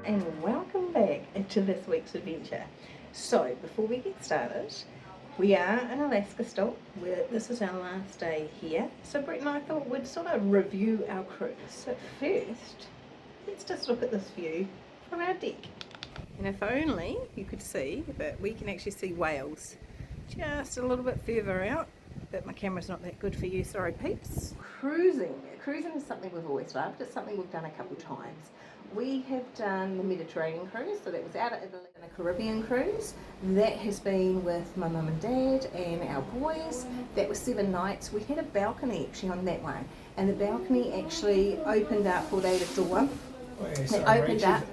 and welcome back to this week's adventure. So before we get started, we are in Alaska still. This is our last day here. So Brett and I thought we'd sort of review our cruise. So first, let's just look at this view from our deck. And if only you could see, but we can actually see whales just a little bit further out. But my camera's not that good for you, sorry peeps. Cruising is something we've always loved. It's something we've done a couple times. We have done the Mediterranean cruise, so that was out of Italy, and a Caribbean cruise. That has been with my mum and dad and our boys. That was 7 nights. We had a balcony actually on that one, and the balcony actually opened up, or they had a door. They opened up.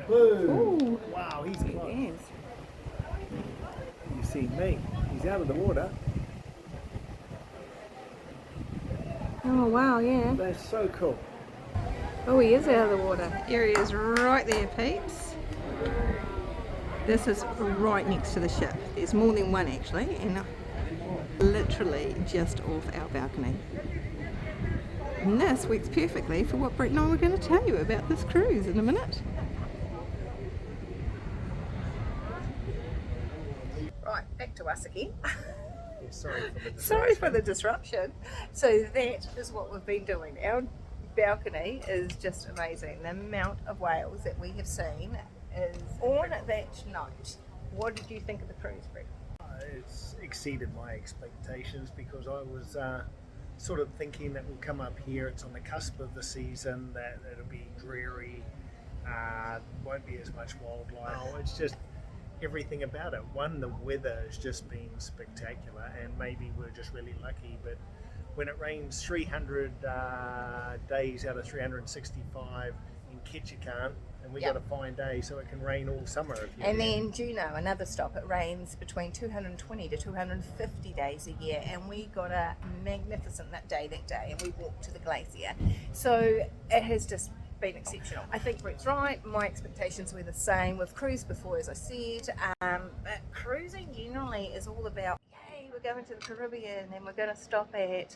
Ooh. Wow, he's close. Yes. You see me, he's out of the water. Oh wow, yeah. That's so cool. Oh, he is out of the water. Here he is right there, peeps. This is right next to the ship. There's more than one actually, and literally just off our balcony. And this works perfectly for what Brett and I were going to tell you about this cruise in a minute. Right, back to us again. Sorry for the disruption. So that is what we've been doing. Our balcony is just amazing. The amount of whales that we have seen is on that night. What did you think of the cruise, Brett? It's exceeded my expectations because I was sort of thinking that we'll come up here, it's on the cusp of the season, that it'll be dreary, won't be as much wildlife. Oh, it's just everything about it. One, the weather has just been spectacular, and maybe we're just really lucky, but when it rains 300 days out of 365 in Ketchikan, and we got a fine day, so it can rain all summer. And then, do you know, another stop, it rains between 220 to 250 days a year, and we got a magnificent day, and we walked to the glacier. So it has just been exceptional. I think Brett's right. My expectations were the same. We've cruised before, as I said, but cruising generally is all about, yay, we're going to the Caribbean, and we're going to stop at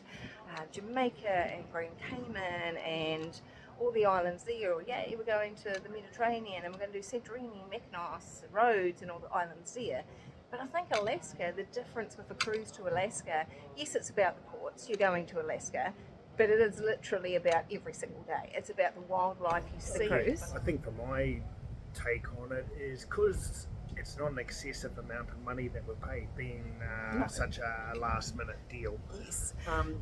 Jamaica and Grand Cayman and all the islands there, or yay, we're going to the Mediterranean and we're going to do Santorini, Mykonos, Rhodes and all the islands there. But I think Alaska, the difference with a cruise to Alaska, yes, it's about the ports, you're going to Alaska, but it is literally about every single day. It's about the wildlife you see. I think for my take on it is because it's not an excessive amount of money that we're paid, being such a last minute deal. Yes.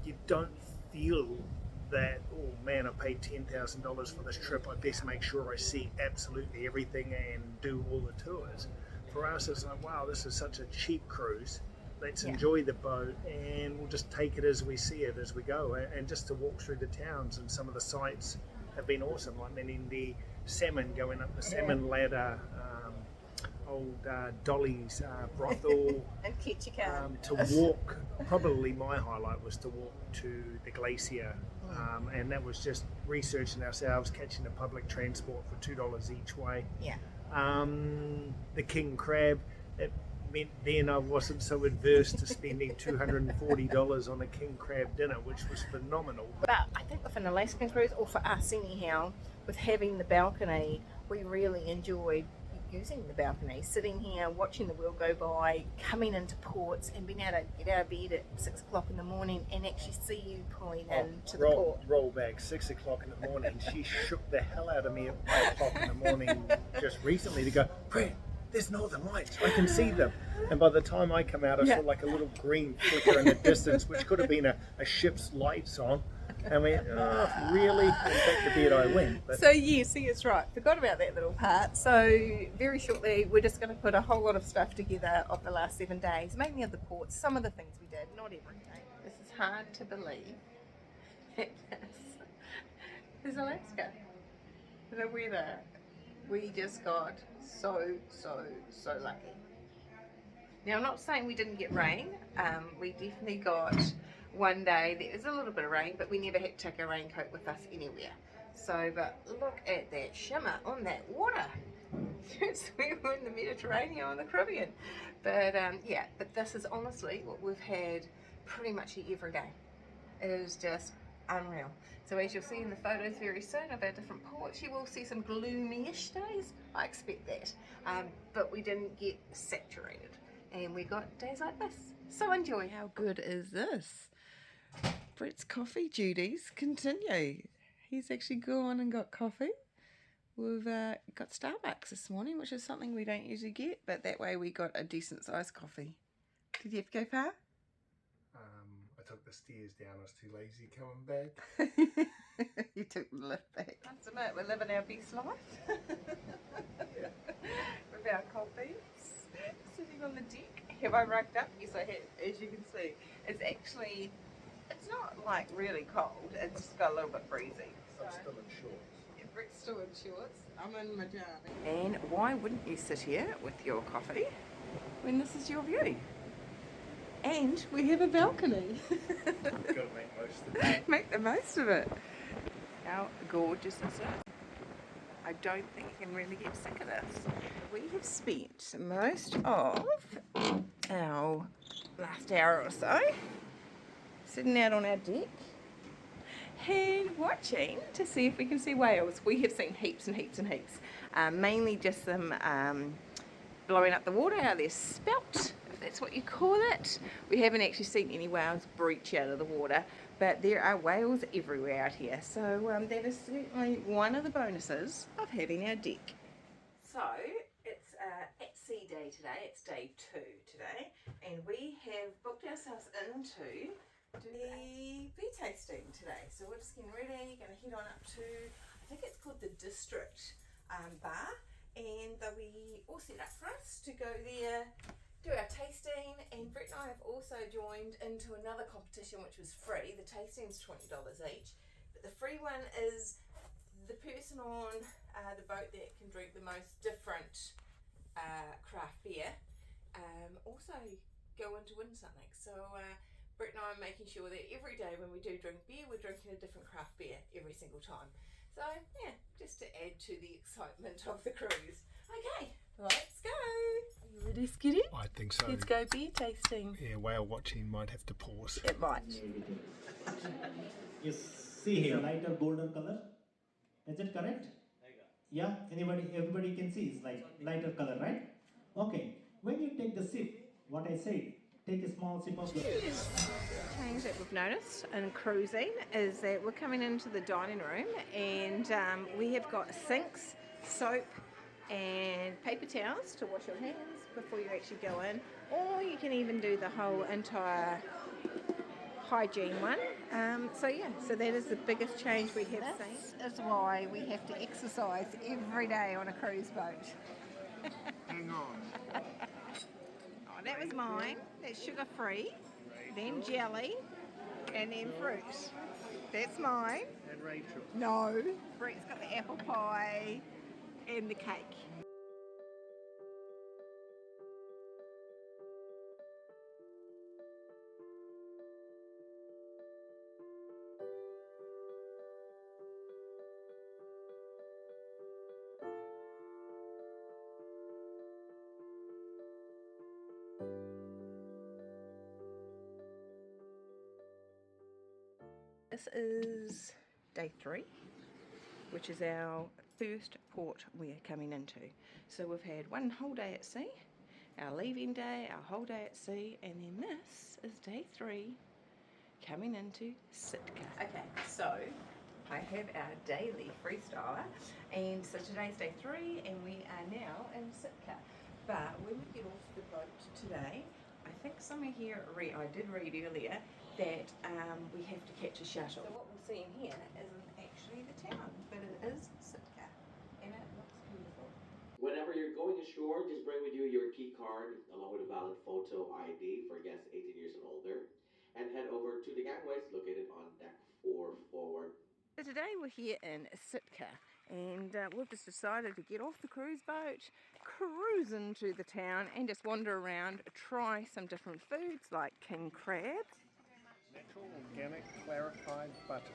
You don't feel that, oh man, I paid $10,000 for this trip, I best make sure I see absolutely everything and do all the tours. For us, it's like, wow, this is such a cheap cruise. Let's enjoy the boat, and we'll just take it as we see it as we go. And just to walk through the towns, and some of the sites have been awesome. Like Menindee Salmon, going up the salmon ladder, old Dolly's brothel. And Ketchikan. To walk, probably my highlight was to walk to the glacier. And that was just researching ourselves, catching the public transport for $2 each way. Yeah. The king crab, it meant then I wasn't so adverse to spending $240 on a king crab dinner, which was phenomenal. But I think with an Alaskan cruise, or for us anyhow, with having the balcony, we really enjoyed using the balcony, sitting here, watching the world go by, coming into ports and being able to get out of bed at 6 o'clock in the morning and actually see you pulling into the port. Roll back, 6 o'clock in the morning. She shook the hell out of me at 5 o'clock in the morning just recently to go, Brett, there's northern lights, I can see them. And by the time I come out, I saw like a little green flicker in the distance, which could have been a ship's lights on. I went, oh, really? And back to bed I went. But... So yes, it's right. Forgot about that little part. So very shortly, we're just going to put a whole lot of stuff together of the last 7 days, mainly of the ports, some of the things we did, not everything. This is hard to believe. This is Alaska. The weather. We just got so lucky. Now, I'm not saying we didn't get rain. We definitely got one day there was a little bit of rain, but we never had to take a raincoat with us anywhere. So, but look at that shimmer on that water. We were in the Mediterranean or the Caribbean. But yeah, but this is honestly what we've had pretty much every day. It is just unreal. So as you'll see in the photos very soon of our different ports, you will see some gloomy-ish days. I expect that. But we didn't get saturated. And we got days like this. So enjoy. How good is this? Brett's coffee duties continue. He's actually gone and got coffee. We've got Starbucks this morning, which is something we don't usually get, but that way we got a decent sized coffee. Did you have to go far? I took the stairs down. I was too lazy coming back. You took the lift back. Must admit, we're living our best life. With our coffees, sitting on the deck. Have I rugged up? Yes, I have. As you can see, it's not like really cold. It's just got a little bit breezy. I'm still in shorts. Yeah, Brett's still in shorts. I'm in my jammy. And why wouldn't you sit here with your coffee when this is your view? And we have a balcony. Got to make most of it. Make the most of it. How gorgeous is it? I don't think you can really get sick of this. We have spent most of our last hour or so sitting out on our deck and watching to see if we can see whales. We have seen heaps and heaps and heaps. Mainly just them blowing up the water out of their spout, if that's what you call it. We haven't actually seen any whales breach out of the water, but there are whales everywhere out here. So that is certainly one of the bonuses of having our deck. So it's at sea day today. It's day 2 today, and we have booked ourselves into the beer tasting today. So we're just getting ready, going to head on up to, I think it's called the District Bar, and they'll be all set up for us to go there, do our tasting. And Brett and I have also joined into another competition which was free. The tasting's $20 each, but the free one is the person on the boat that can drink the most different craft beer also go on to win something. So Brett and I are making sure that every day when we do drink beer, we're drinking a different craft beer every single time. So yeah, just to add to the excitement of the cruise. Okay, let's go. Are you ready, Skitty? I think so. Let's go beer tasting. Yeah, whale watching might have to pause. It might. You see here, lighter golden color. Is it correct? Yeah, everybody can see it's like lighter color, right? Okay, when you take the sip, what I said, take a small sip of the Change that we've noticed in cruising is that we're coming into the dining room, and we have got sinks, soap and paper towels to wash your hands before you actually go in, or you can even do the whole entire hygiene one. So that is the biggest change we have seen. This is why we have to exercise every day on a cruise boat. Hang on. Oh, that was mine. That's sugar free, then jelly, and then fruit. That's mine. And Rachel. No, Brett's got the apple pie and the cake. This is day 3, which is our first port we're coming into. So we've had one whole day at sea, our leaving day, our whole day at sea, and then this is day 3 coming into Sitka. Okay, so I have our daily freestyler, and so today's day 3 and we are now in Sitka. But when we get off the boat today, I think somewhere here, I did read earlier that we have to catch a shuttle. So what we're seeing here isn't actually the town, but it is Sitka, and it looks beautiful. Whenever you're going ashore, just bring with you your key card along with a valid photo ID for guests 18 years and older, and head over to the gangways located on deck 4 forward. So today we're here in Sitka, and we've just decided to get off the cruise boat, cruise into the town and just wander around, try some different foods like king crab. Natural, organic, clarified butter.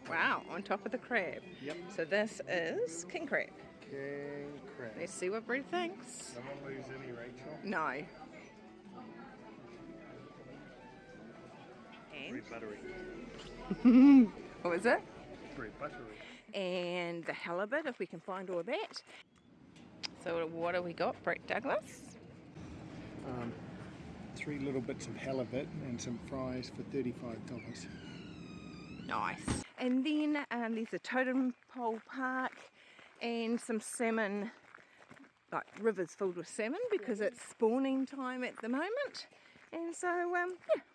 Wow, on top of the crab. Yep. So this is king crab. King crab. Let's see what Brett thinks. Someone lose any, Rachel? No. Very And buttery. What was it? Very buttery. And the halibut, if we can find all that. So what have we got, Brett Douglas? 3 little bits of halibut and some fries for $35. Nice. And then there's a totem pole park and some salmon, like rivers filled with salmon because it's spawning time at the moment. And so yeah,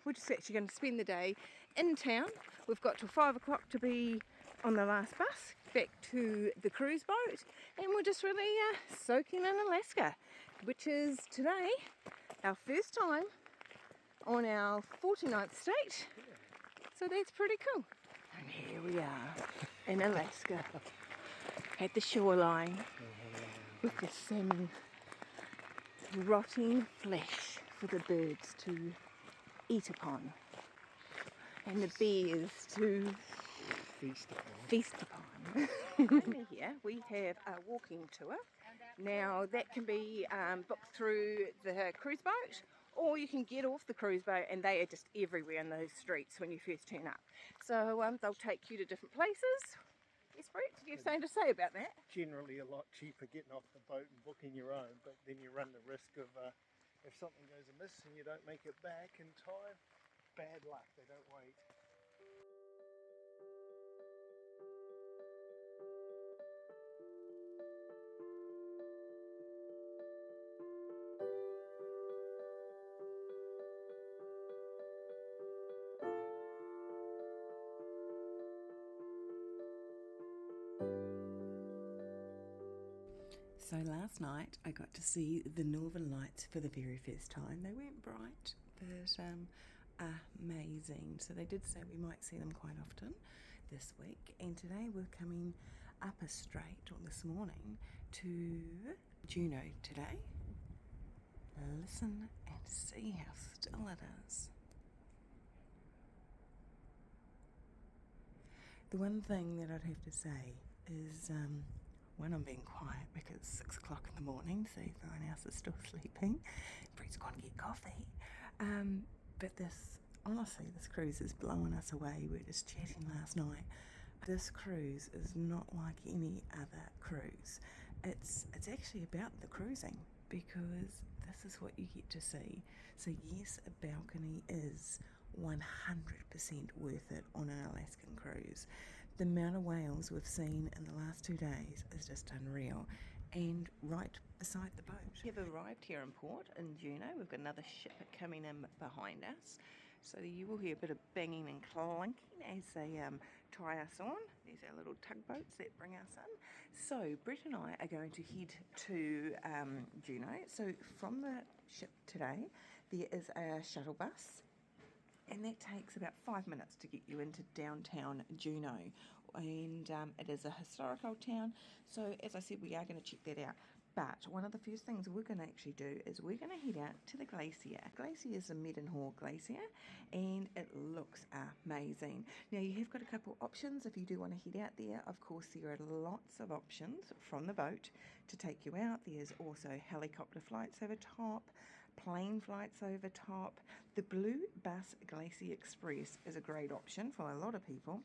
we're just actually going to spend the day in town. We've got till 5 o'clock to be on the last bus back to the cruise boat, and we're just really soaking in Alaska, which is today our first time on our 49th state. So that's pretty cool. And here we are in Alaska at the shoreline with the salmon rotting flesh for the birds to eat upon and the bears to feast upon. Over here we have a walking tour. Now that can be booked through the cruise boat, or you can get off the cruise boat and they are just everywhere in those streets when you first turn up. So they'll take you to different places. Yes, Brett, do you have something to say about that? Generally a lot cheaper getting off the boat and booking your own, but then you run the risk of if something goes amiss and you don't make it back in time, bad luck, they don't wait. So last night I got to see the Northern Lights for the very first time. They weren't bright, but amazing. So they did say we might see them quite often this week. And today we're coming up a straight, or this morning, to Juneau today. Listen and see how still it is. The one thing that I'd have to say is when I'm being quiet because it's 6 o'clock in the morning, so everyone else is still sleeping. Brett's gone to get coffee. But honestly, this cruise is blowing us away. We were just chatting last night. This cruise is not like any other cruise. It's actually about the cruising, because this is what you get to see. So yes, a balcony is 100% worth it on an Alaskan cruise. The amount of whales we've seen in the last 2 days is just unreal, and right beside the boat. We've arrived here in port in Juneau. We've got another ship coming in behind us, so you will hear a bit of banging and clanking as they tie us on. There's our little tugboats that bring us in. So Brett and I are going to head to Juneau. So from the ship today there is a shuttle bus, and that takes about 5 minutes to get you into downtown Juneau, and it is a historic old town. So as I said, we are going to check that out. But one of the first things we're going to actually do is we're going to head out to the glacier. Glacier is the Medenhall Glacier, and it looks amazing. Now you have got a couple options if you do want to head out there. Of course, there are lots of options from the boat to take you out. There's also helicopter flights over top, plane flights over top. The Blue Bus Glacier Express is a great option for a lot of people.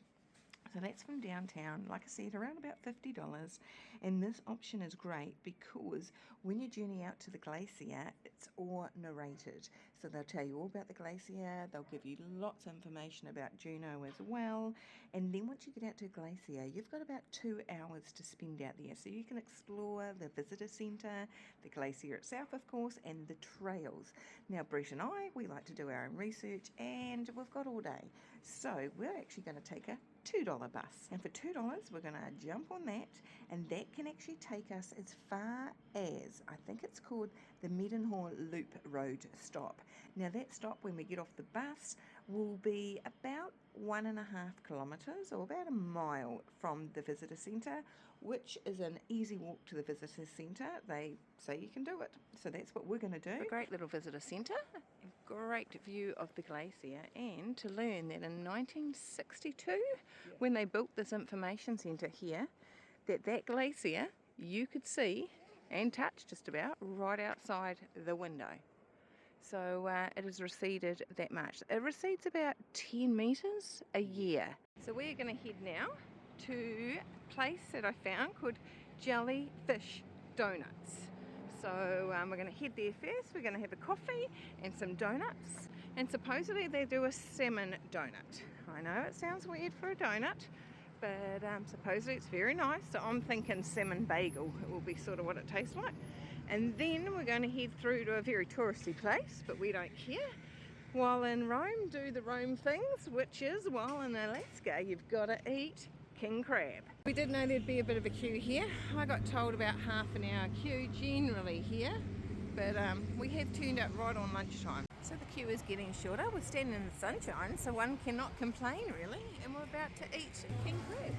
So that's from downtown, like I said, around about $50. And this option is great because when you journey out to the glacier, it's all narrated. So they'll tell you all about the glacier, they'll give you lots of information about Juneau as well. And then once you get out to the glacier, you've got about 2 hours to spend out there. So you can explore the visitor centre, the glacier itself, of course, and the trails. Now, Brett and I, we like to do our own research, and we've got all day. So we're actually going to take a $2 bus, and for $2 we're going to jump on that, and that can actually take us as far as, I think it's called the Medenhall Loop Road stop. Now that stop, when we get off the bus, will be about 1.5 kilometres, or about a mile from the visitor centre, which is an easy walk to the visitor centre. They say you can do it, so that's what we're going to do. A great little visitor centre, a great view of the glacier, and to learn that in 1962, when they built this information centre here, that glacier you could see and touch just about right outside the window. So it has receded that much. It recedes about 10 metres a year. So we're going to head now to a place that I found called Jellyfish Donuts. So we're going to head there first. We're going to have a coffee and some donuts, and supposedly they do a salmon donut. I know it sounds weird for a donut, but supposedly it's very nice. So I'm thinking salmon bagel. It will be sort of what it tastes like. And then we're going to head through to a very touristy place, but we don't care. While in Rome, do the Rome things, which is, while in Alaska, you've got to eat king crab. We did know there'd be a bit of a queue here. I got told about half an hour queue generally here, but we have turned up right on lunchtime. So the queue is getting shorter. We're standing in the sunshine, so one cannot complain really, and we're about to eat king crab.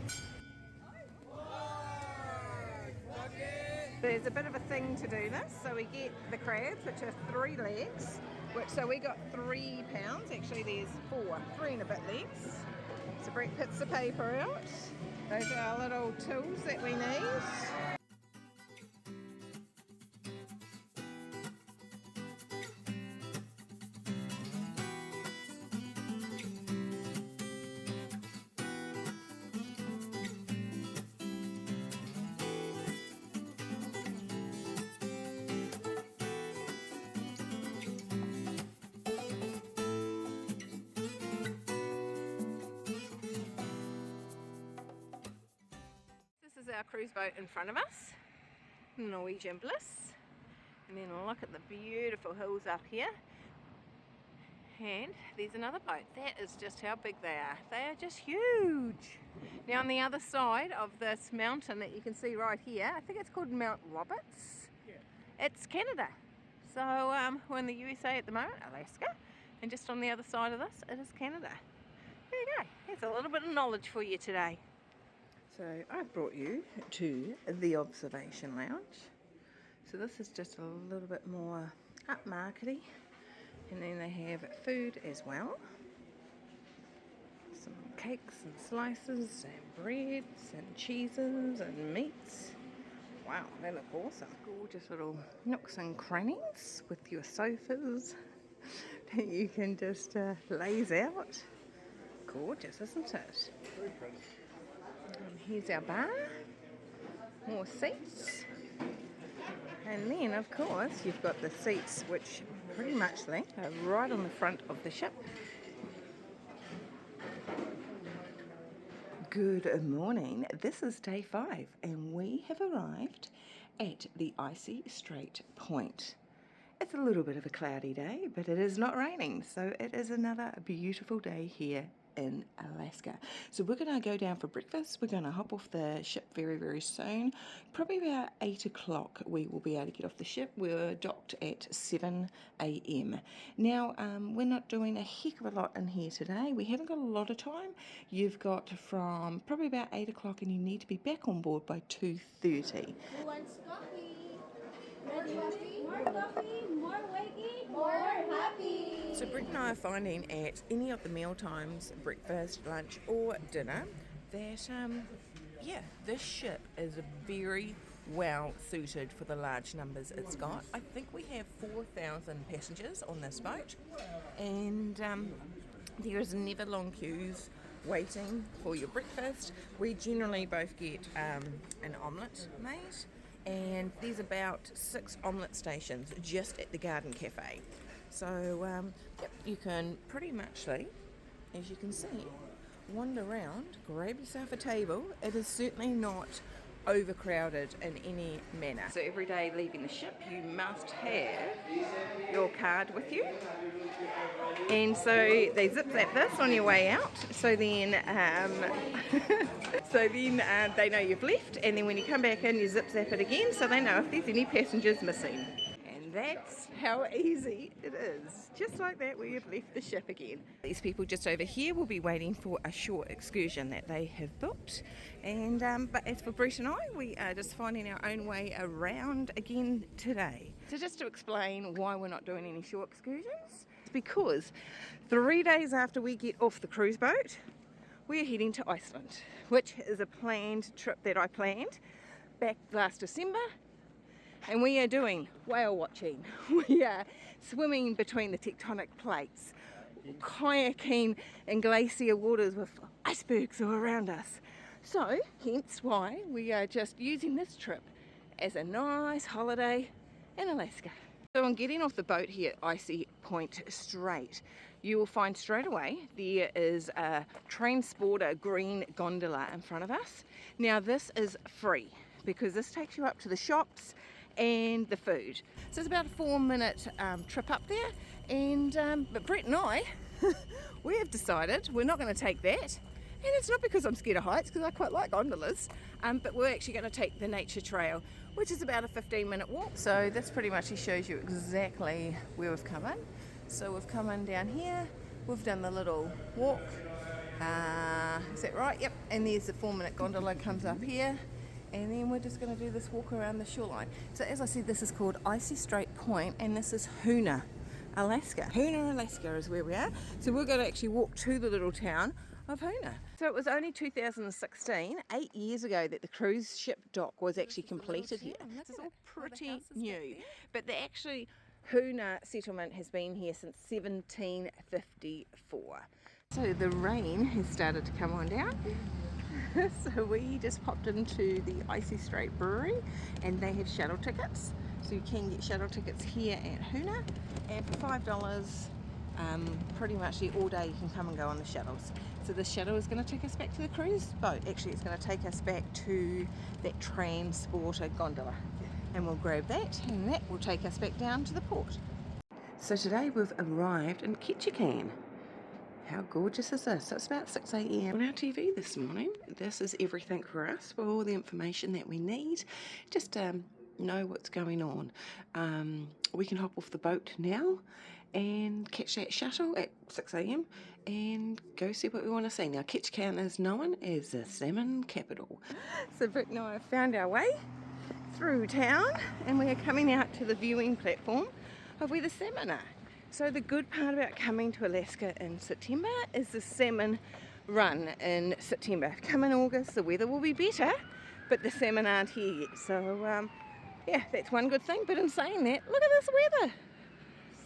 There's a bit of a thing to do this, so we get the crabs, which are 3 legs, so we got £3, actually there's 3 and a bit legs. So Brett puts the paper out. Those are our little tools that we need. This is our cruise boat in front of us, the Norwegian Bliss, and then look at the beautiful hills up here, and there's another boat. That is just how big they are. They are just huge. Now on the other side of this mountain that you can see right here, I think it's called Mount Roberts. Yeah. It's Canada. So we're in the USA at the moment, Alaska, and just on the other side of this, it is Canada. There you go. There's a little bit of knowledge for you today. So I've brought you to the observation lounge. So this is just a little bit more upmarkety, and then they have food as well. Some cakes and slices and breads and cheeses and meats. Wow, they look awesome. Gorgeous little nooks and crannies with your sofas that you can just laze out. Gorgeous, isn't it? Very pretty. And here's our bar, more seats, and then of course you've got the seats which pretty much are right on the front of the ship. Good morning, this is day 5 and we have arrived at the icy Strait Point. It's a little bit of a cloudy day, but it is not raining, so it is another beautiful day here in Alaska. So we're going to go down for breakfast. We're going to hop off the ship very, very soon. Probably about 8 o'clock we will be able to get off the ship. We're docked at 7 a.m. Now, we're not doing a heck of a lot in here today. We haven't got a lot of time. You've got from probably about 8 o'clock and you need to be back on board by 2:30. Who wants coffee? More coffee? More coffee? More wakey? More happy? So Brett and I are finding at any of the meal times, breakfast, lunch or dinner, that this ship is very well suited for the large numbers it's got. I think we have 4,000 passengers on this boat, and there is never long queues waiting for your breakfast. We generally both get an omelette made, and there's about 6 omelette stations just at the Garden Cafe. So you can pretty much, as you can see, wander around, grab yourself a table. It is certainly not overcrowded in any manner. So every day leaving the ship you must have your card with you, and so they zip zap this on your way out, so then they know you've left, and then when you come back in you zip zap it again so they know if there's any passengers missing. And that's how easy it is. Just like that, we have left the ship again. These people just over here will be waiting for a short excursion that they have booked. And but as for Brett and I, we are just finding our own way around again today. So just to explain why we're not doing any short excursions, it's because 3 days after we get off the cruise boat, we're heading to Iceland, which is a planned trip that I planned back last December. and we are doing whale watching. We are swimming between the tectonic plates, kayaking in glacier waters with icebergs all around us. So hence why we are just using this trip as a nice holiday in Alaska. So on getting off the boat here at Icy Point Strait, you will find straight away there is a transporter green gondola in front of us. Now this is free because this takes you up to the shops and the food. So it's about a 4-minute trip up there, and but Brett and I, we have decided we're not going to take that. And it's not because I'm scared of heights, because I quite like gondolas, but we're actually going to take the nature trail, which is about a 15-minute walk. So this pretty much shows you exactly where we've come in. So we've come in down here, we've done the little walk, is that right? Yep, and there's the 4-minute gondola comes up here, and then we're just going to do this walk around the shoreline. So as I said, this is called Icy Strait Point, and this is Hoona, Alaska. Hoona, Alaska is where we are. So we're going to actually walk to the little town of Hoona. So it was only 2016, 8 years ago, that the cruise ship dock was actually completed here. This is all pretty new, but the actually Hoona settlement has been here since 1754. So the rain has started to come on down. So we just popped into the Icy Strait Brewery, and they have shuttle tickets. So you can get shuttle tickets here at Hoona, and for $5, pretty much all day you can come and go on the shuttles. So the shuttle is going to take us back to the cruise boat. Actually, it's going to take us back to that transporter gondola, and we'll grab that, and that will take us back down to the port. So today we've arrived in Ketchikan. How gorgeous is this? So it's about 6 a.m. on our TV this morning. This is everything for us, for all the information that we need. Just know what's going on. We can hop off the boat now and catch that shuttle at 6 a.m. and go see what we want to see. Now, Ketchikan is known as the salmon capital. So Britt and I have found our way through town, and we are coming out to the viewing platform of where the salmon are. So the good part about coming to Alaska in September is the salmon run in September. Come in August, the weather will be better, but the salmon aren't here yet. So yeah, that's one good thing. But in saying that, look at this weather.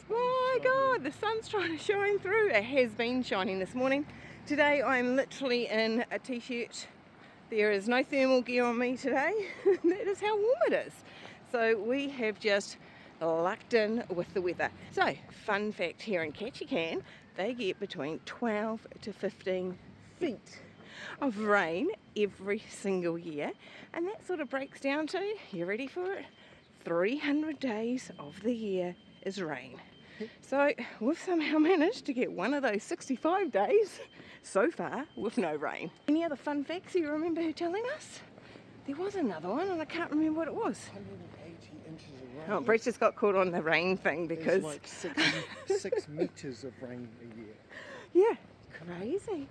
My God, the sun's trying to shine through. It has been shining this morning. Today I'm literally in a t-shirt. There is no thermal gear on me today. That is how warm it is. So we have just lucked in with the weather. So, fun fact here in Ketchikan, they get between 12 to 15 feet of rain every single year, and that sort of breaks down to, you ready for it, 300 days of the year is rain. So we've somehow managed to get one of those 65 days so far with no rain. Any other fun facts you remember telling us? There was another one and I can't remember what it was. 180 inches of rain. Oh, Brett just got caught on the rain thing because... It's like 6 metres of rain a year. Yeah, crazy.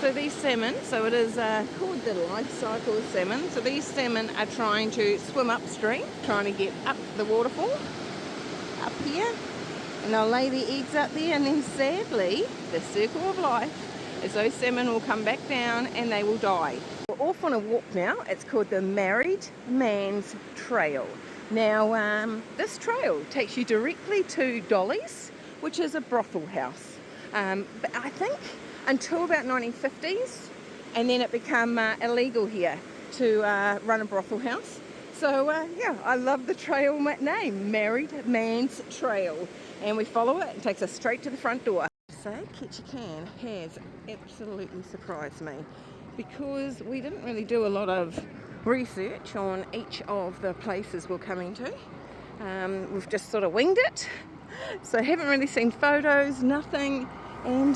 So these salmon, so it is called the life cycle of salmon. So these salmon are trying to swim upstream, trying to get up the waterfall, up here, and they'll lay their eggs up there, and then sadly, the circle of life is those salmon will come back down and they will die. We're off on a walk now. It's called the Married Man's Trail. Now, this trail takes you directly to Dolly's, which is a brothel house. But I think until about 1950s, and then it became illegal here to run a brothel house. So yeah, I love the trail name, Married Man's Trail, and we follow it. It takes us straight to the front door. So Ketchikan has absolutely surprised me because we didn't really do a lot of research on each of the places we're coming to. We've just sort of winged it, so haven't really seen photos, nothing. And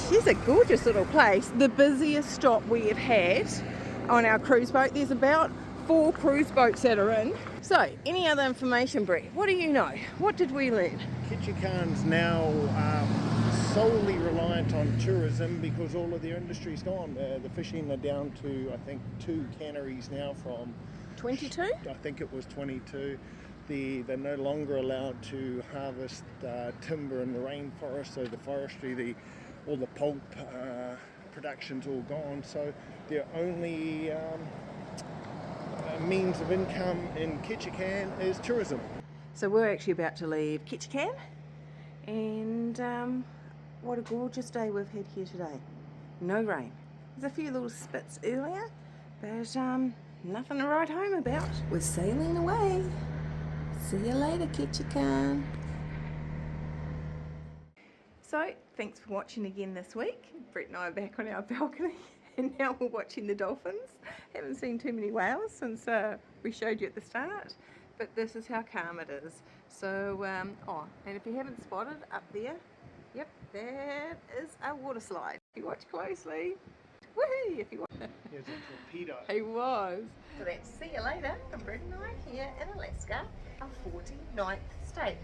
here's a gorgeous little place, the busiest stop we have had on our cruise boat. There's about 4 cruise boats that are in. So, any other information, Brett? What do you know? What did we learn? Ketchikan's now solely reliant on tourism because all of their industry's gone. The fishing are down to, I think, 2 canneries now from 22? I think it was 22. They're no longer allowed to harvest timber in the rainforest, so the forestry, all the pulp production's all gone. So their only means of income in Ketchikan is tourism. So we're actually about to leave Ketchikan, and what a gorgeous day we've had here today. No rain. There's a few little spits earlier, but nothing to write home about. We're sailing away. See you later, Ketchikan. So, thanks for watching again this week. Brett and I are back on our balcony and now we're watching the dolphins. Haven't seen too many whales since we showed you at the start, but this is how calm it is. So, and if you haven't spotted up there, yep, that is a water slide. If you watch closely, woohoo, if you watch. Here's a torpedo. He was. So that's see you later from Brett and I here in Alaska, our 49th state.